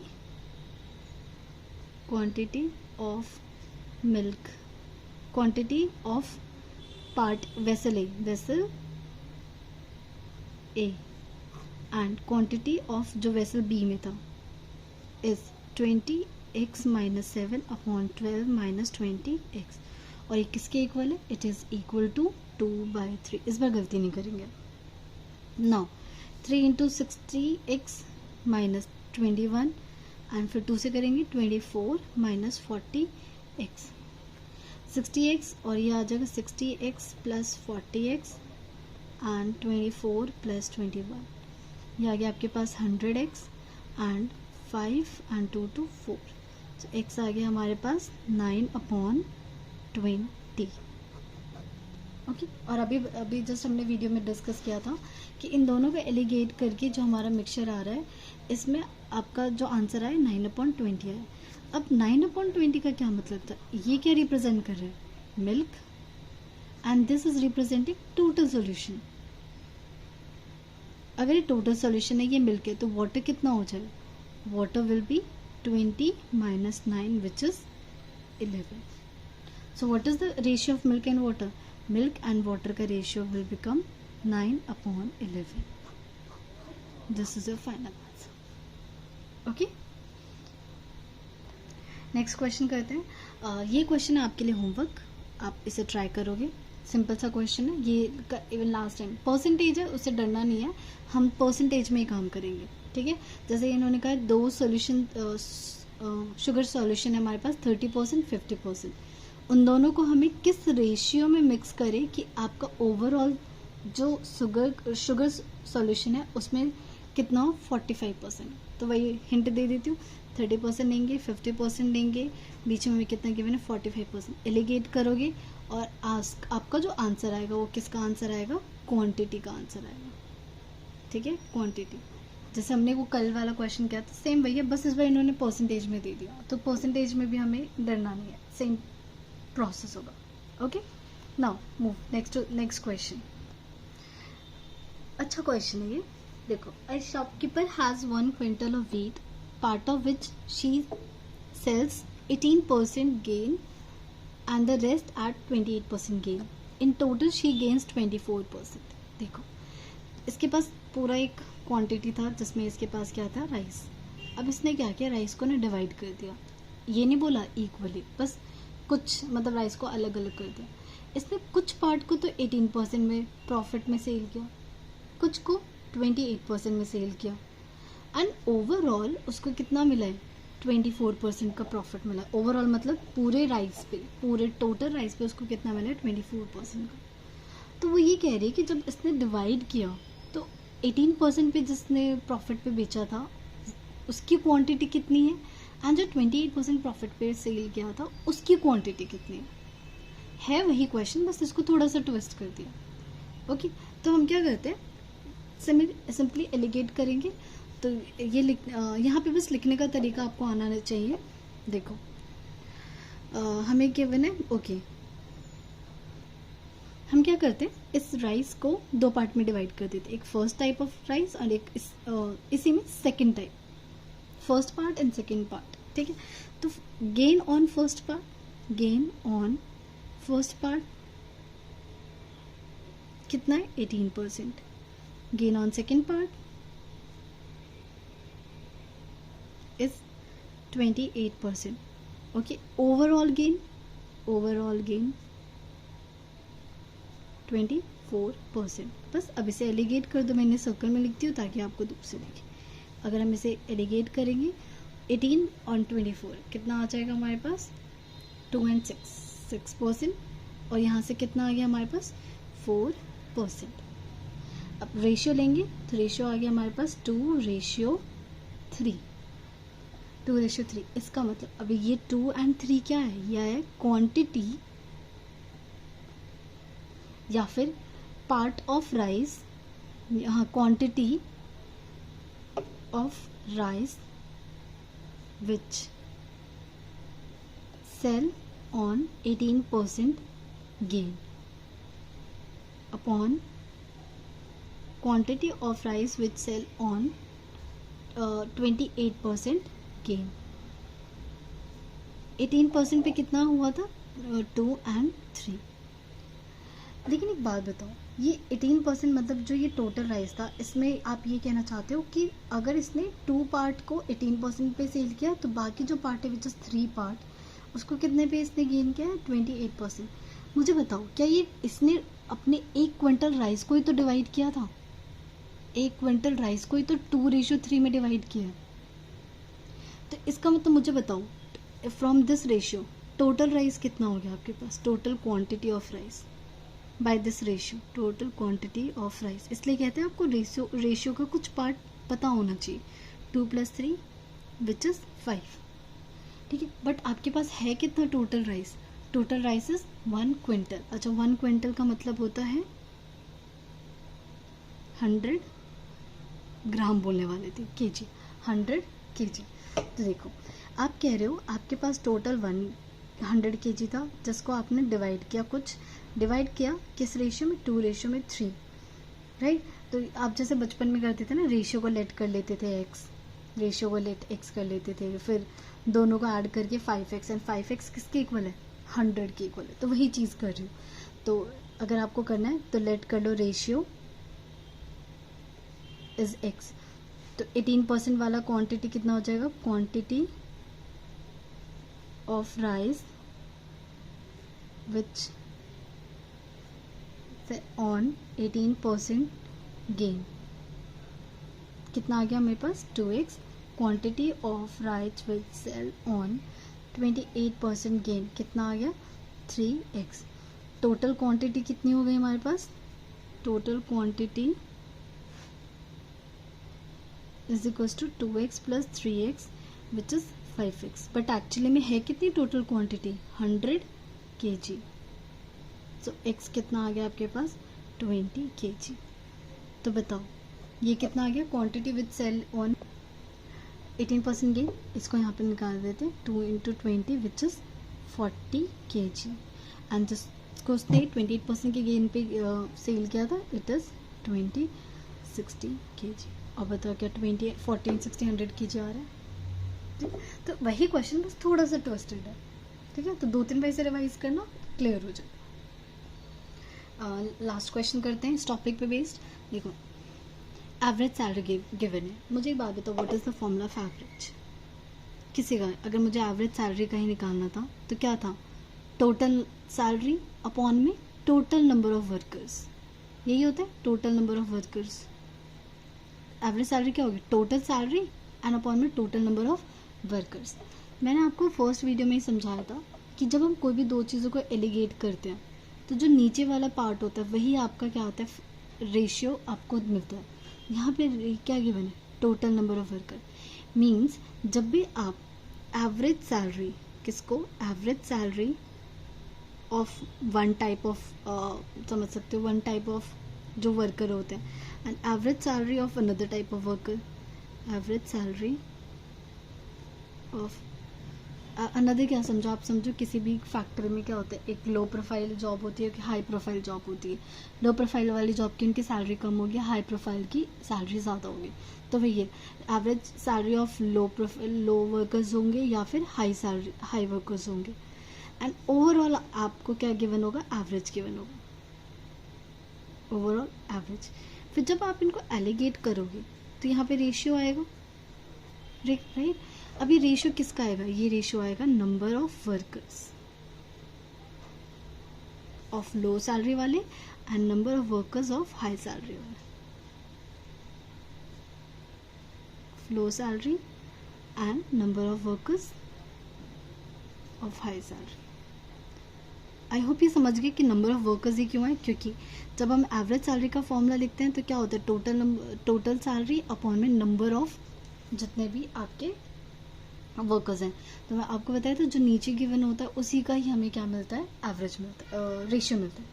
of milk, quantity of part vessel A and quantity of जो वेसल बी में था इज 20x - 7 अपॉन 12 - 20x। और ये किसके इक्वल है, इट इज इक्वल टू 2/3। इस बार गलती नहीं करेंगे। नाउ 3 × 60x - 21 एंड फिर 2 से करेंगे 24 - 40x, 60x और ये आ जाएगा 60x + 40x एंड 24 + 21। ये आ गया आपके पास 100x एंड 5 एंड 2 to 4। तो x आ गया हमारे पास 9/20। ओके, और अभी जस्ट हमने वीडियो में डिस्कस किया था कि इन दोनों को एलिगेट करके जो हमारा मिक्सचर आ रहा है, इसमें आपका जो आंसर आया 9/20 आया। अब 9/20 का क्या मतलब था, ये क्या रिप्रेजेंट कर रहा है, milk, and this is representing total solution. अगर ये टोटल सॉल्यूशन है, ये मिल्क है, तो वाटर कितना हो जाएगा, water will be 20 - 9 which is 11। So what is the ratio of milk and water, milk and water का ratio will become 9/11। This is your final answer. Okay, next question करते हैं। ये क्वेश्चन है आपके लिए होमवर्क, आप इसे ट्राई करोगे। सिंपल सा क्वेश्चन है ये, इवन लास्ट टाइम परसेंटेज है, उससे डरना नहीं है, हम परसेंटेज में ही काम करेंगे। ठीक है, जैसे इन्होंने कहा 2 सॉल्यूशन शुगर सॉल्यूशन है हमारे पास 30% 50%, उन दोनों को हमें किस रेशियो में मिक्स करें कि आपका ओवरऑल जो शुगर सॉल्यूशन है उसमें कितना हो, 45%। तो वही हिंट दे देती हूँ, 30% देंगे, 50% देंगे, बीच में कितना गिवन है 45%। एलिगेट करोगे और आपका जो आंसर आएगा वो किसका आंसर आएगा, क्वांटिटी का आंसर आएगा। ठीक है, क्वांटिटी, जैसे हमने वो कल वाला क्वेश्चन किया था सेम वही है, बस इस बार इन्होंने परसेंटेज में दे दिया, तो परसेंटेज में भी हमें डरना नहीं है, सेम प्रोसेस होगा। Okay, now move next question. अच्छा क्वेश्चन है ये, देखो, a shopkeeper has 1 quintal of wheat, part of which she sells 18% gain and the rest at 28% gain. In total she gains 24%. देखो, इसके पास पूरा एक क्वांटिटी था जिसमें इसके पास क्या था, राइस। अब इसने क्या किया, राइस को ना डिवाइड कर दिया, ये नहीं बोला इक्वली, बस कुछ मतलब राइस को अलग अलग कर दिया। इसने कुछ पार्ट को तो 18% में प्रॉफिट में सेल किया, कुछ को 28% में सेल किया, एंड ओवरऑल उसको कितना मिला है, 24% का प्रॉफिट मिला है। ओवरऑल मतलब पूरे राइस पे, पूरे टोटल राइस पे उसको कितना मिला है, 24% का। तो वो ये कह रही है कि जब इसने डिवाइड किया तो 18% पे जिसने प्रॉफिट पे बेचा था उसकी क्वांटिटी कितनी है, एंड जो 28% प्रॉफिट पे सेल किया था उसकी क्वांटिटी कितनी है वही क्वेश्चन, बस इसको थोड़ा सा ट्विस्ट कर दिया। ओके, तो हम क्या करते हैं, सिंपली एलिगेट करेंगे। तो ये यहाँ पे बस लिखने का तरीका आपको आना चाहिए। देखो, हमें गिवन है, ओके, हम क्या करते हैं, इस राइस को दो पार्ट में डिवाइड कर देते हैं, एक फर्स्ट टाइप ऑफ राइस और एक इसी में second type, first part and second part, ठीक है। तो gain on first part, gain on first part कितना है 18%, gain on second part is 28%, okay. Overall gain 24%। बस अब इसे एलिगेट कर दो, मैंने सर्कल में लिखती हूँ ताकि आपको दूर से दिखे। अगर हम इसे एलिगेट करेंगे 18 और 24 कितना आ जाएगा हमारे पास 2 and 6%, और यहाँ से कितना आ गया हमारे पास 4%। अब रेशियो लेंगे तो रेशियो आ गया हमारे पास 2:3। इसका मतलब अभी ये 2 and 3 क्या है, यह है क्वांटिटी या फिर पार्ट ऑफ राइस, यहाँ quantity of rice which sell on 18% gain upon quantity of rice which sell on 28% gain। 18% पे कितना हुआ था 2 and 3। लेकिन एक बात बताओ, ये 18% मतलब जो ये टोटल राइस था, इसमें आप ये कहना चाहते हो कि अगर इसने 2 पार्ट को 18% पे सेल किया तो बाकी जो पार्ट है विच इज 3 पार्ट, उसको कितने पे इसने गेन किया है 28%। मुझे बताओ क्या ये इसने अपने 1 क्विंटल राइस को ही तो डिवाइड किया था, 1 क्विंटल राइस को ही तो 2:3 में डिवाइड किया। तो इसका मतलब मुझे बताओ from this ratio total rice कितना हो गया आपके पास, total quantity of rice by this ratio, total quantity of rice. इसलिए कहते हैं आपको रेशियो का कुछ पार्ट पता होना चाहिए। 2 + 3 विच इज 5, ठीक है। बट आपके पास है कितना total rice, total rice is 1 quintal. अच्छा 1 क्विंटल का मतलब होता है 100 ग्राम बोलने वाले थे, केजी, 100 केजी। तो देखो आप कह रहे हो आपके पास टोटल 100 केजी था जिसको आपने डिवाइड किया, कुछ डिवाइड किया किस रेशियो में 2:3, राइट। तो आप जैसे बचपन में करते थे ना, रेशियो को लेट कर लेते थे x, रेशियो को लेट x कर लेते थे, फिर दोनों को ऐड करके 5x, एंड 5x किसके इक्वल है 100 के इक्वल है। तो वही चीज़ कर रही हूँ। तो अगर आपको करना है तो लेट कर लो रेशियो इज x। तो 18% वाला क्वांटिटी कितना हो जाएगा, quantity of rice which on 18% gain कितना आ गया मेरे पास 2x, quantity of rice which sell on 28% gain कितना आ गया 3x। टोटल क्वांटिटी कितनी हो गई हमारे पास, total quantity is equal to 2x + 3x which is 5x। But actually में है कितनी total quantity 100 kg। So x कितना आ गया आपके पास 20 kg। तो बताओ ये कितना आ गया, quantity with sell on 18% gain, इसको यहाँ पे निकाल देते हैं 2 × 20 विच इज 40 kg, एंड जिसको उसने 28% के गेन पे सेल किया था इट इज़ 60 kg। और बताओ क्या 40 and 60 100 kg आ रहा है। तो वही क्वेश्चन बस थोड़ा सा ट्विस्टेड है, ठीक है। तो 2-3 बार से रिवाइज करना, क्लियर हो जाए। लास्ट क्वेश्चन करते हैं इस टॉपिक पे बेस्ड। देखो एवरेज सैलरी गिवन है, मुझे एक बात बताओ what is the formula of average किसी का। अगर मुझे एवरेज सैलरी का ही निकालना था तो क्या था, टोटल सैलरी अपॉन में टोटल नंबर ऑफ वर्कर्स, यही होता है total number of workers. Average salary क्या होगी, टोटल सैलरी एंड अपॉन में टोटल नंबर ऑफ वर्कर्स। मैंने आपको फर्स्ट वीडियो में ही समझाया था कि जब हम कोई भी दो चीज़ों को एलिगेट करते हैं तो जो नीचे वाला पार्ट होता है वही आपका क्या होता है, रेशियो आपको मिलता है। यहाँ पे क्या गिवन है, total number of worker. Means जब भी आप एवरेज सैलरी, किसको, average salary of one type of समझ सकते हो, वन टाइप ऑफ जो वर्कर होते हैं, and average salary of another type of worker, average salary of another क्या समझो, आप समझो किसी भी फैक्ट्री में क्या होता है, एक लो प्रोफाइल जॉब होती है, एक हाई प्रोफाइल जॉब होती है। लो प्रोफाइल वाली जॉब की उनकी सैलरी कम होगी, हाई प्रोफाइल की सैलरी ज़्यादा होगी। तो वही है, average salary of low workers होंगे या फिर हाई वर्कर्स होंगे। एंड ओवरऑल आपको क्या गिवन होगा, एवरेज गिवन होगा, ओवरऑल एवरेज। फिर जब आप इनको एलिगेट करोगे तो यहाँ पे रेशियो आएगा, राइट। अभी रेशियो किसका आएगा, ये रेशियो आएगा number of workers of low salary वाले and number of workers of high salary वाले, low salary and number of workers of high salary. I hope ये समझ गए कि नंबर ऑफ वर्कर्स ही क्यों है, क्योंकि जब हम एवरेज सैलरी का फॉर्मूला लिखते हैं तो क्या होता है, टोटल सैलरी अपॉन में नंबर ऑफ जितने भी आपके वर्कर्स हैं। तो मैं आपको बताया था जो नीचे गिवन होता है उसी का ही हमें क्या मिलता है, एवरेज मिलता है, रेशियो मिलता है।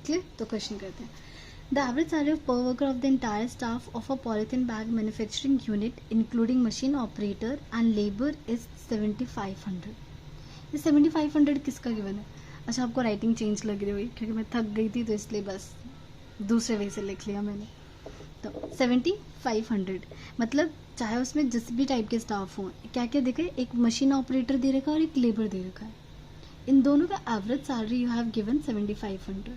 क्लियर। तो क्वेश्चन करते हैं, द एवरेज सैलरी ऑफ पर worker of the entire staff of a polythene bag manufacturing unit including machine operator and labour is 7500। ये 7500 किसका गिवन है। अच्छा, आपको राइटिंग चेंज लग रही हुई क्योंकि मैं थक गई थी तो इसलिए बस दूसरे वे से लिख लिया मैंने। तो 7500 मतलब चाहे उसमें जिस भी टाइप के स्टाफ हों, क्या क्या देखा है, एक मशीन ऑपरेटर दे रखा है और एक लेबर दे रखा है। इन दोनों का average salary you have given 7500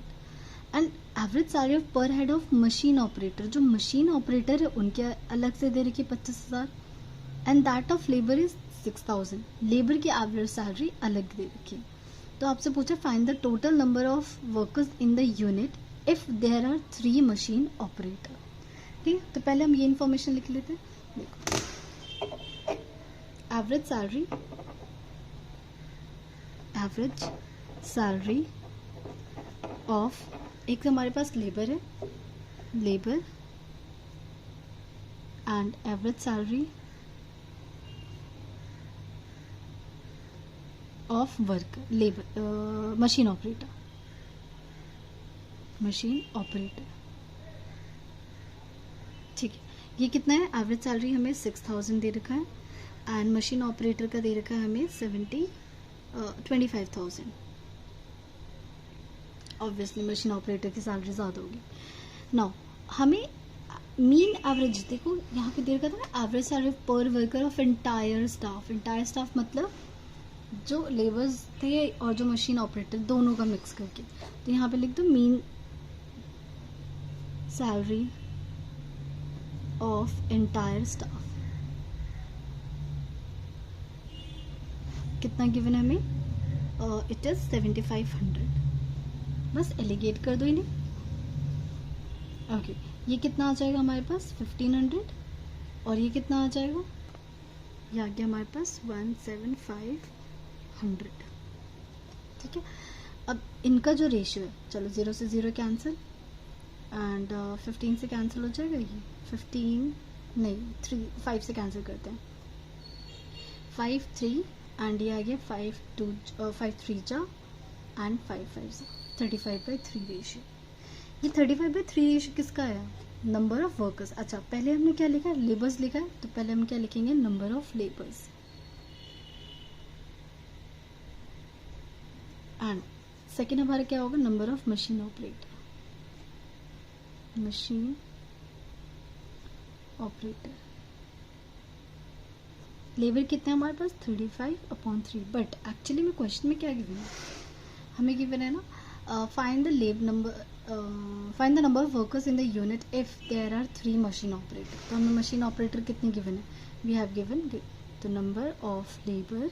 and average salary of per head of machine operator, जो मशीन ऑपरेटर है उनके अलग से दे रखी 25,000 and that of labour is 6000। Labour की एवरेज सैलरी अलग दे रखी है। तो आपसे पूछा find the total number of workers in the unit if there are 3 machine operator. ठीक है, तो पहले हम ये इन्फॉर्मेशन लिख लेते हैं। देखो, एवरेज सैलरी ऑफ, एक तो हमारे पास लेबर है, labour and average salary of worker, labour machine operator, ठीक है। ये कितना है, एवरेज सैलरी हमें 6000 दे रखा है एंड मशीन ऑपरेटर का दे रखा है हमें 25,000। ऑब्वियसली मशीन ऑपरेटर की सैलरी ज़्यादा होगी। नाउ हमें मीन एवरेज, देखो यहाँ पे दे रखा था ना, एवरेज सैलरी पर worker of entire staff. Entire staff मतलब जो लेबर्स थे और जो मशीन ऑपरेटर दोनों का मिक्स करके। तो यहाँ पे लिख दो mean salary of entire staff कितना गिवन है हमें, इट इज 7500। बस एलिगेट कर दो इन्हें। ओके, ये कितना आ जाएगा हमारे पास 1500 और ये कितना आ जाएगा, ये आ गया हमारे पास 17500। ठीक है, अब इनका जो रेशियो है, चलो 0 से 0 कैंसिल एंड 15 से कैंसिल हो जाएगा, ये 15 नहीं 5 से कैंसिल करते हैं, 5 3 एंड ये आ गया 5 3 जा एंड 5 5 जा, 35/3 रेशियो। ये 35/3 रेशियो किसका है, नंबर ऑफ वर्कर्स। अच्छा, पहले हमने क्या लिखा है, लेबर्स लिखा है, तो पहले हम क्या लिखेंगे, number of labours and second हमारा क्या होगा, number of machine operator, labour कितने हमारे पास 35/3। बट एक्चुअली में क्वेश्चन में क्या गिवन है, हमें गिवन है ना find the find the number of workers in the unit if there are 3 machine operator. तो हमें मशीन ऑपरेटर कितने गिवन है, we have given the number of labour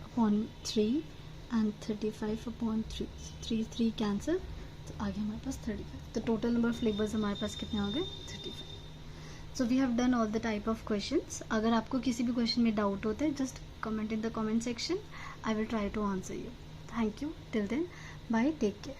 upon 3 and 35/3, 3 cancel, तो आगे हमारे पास 35। तो टोटल नंबर ऑफ लेबर्स हमारे पास कितने हो गए, 35। So we have done all the type of questions. अगर आपको किसी भी क्वेश्चन में डाउट होता है, just comment in the comment section, I will try to answer you. Thank you, till then bye, take care.